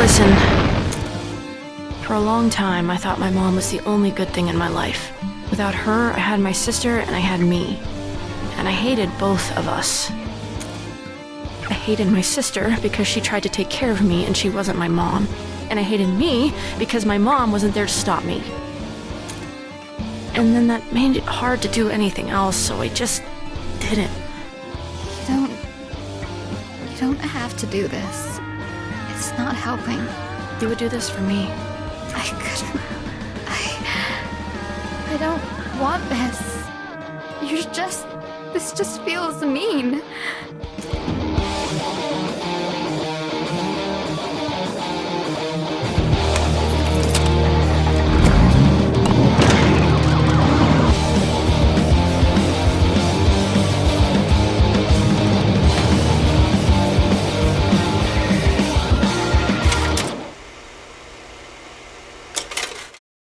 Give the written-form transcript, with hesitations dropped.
Listen, for a long time, I thought my mom was the only good thing in my life. Without her, I had my sister and I had me. And I hated both of us. I hated my sister because she tried to take care of me and she wasn't my mom. And I hated me because my mom wasn't there to stop me. And then that made it hard to do anything else, so I just didn't. You don't have to do this. It's not helping. You would do this for me. I couldn't. I don't want this. This just feels mean.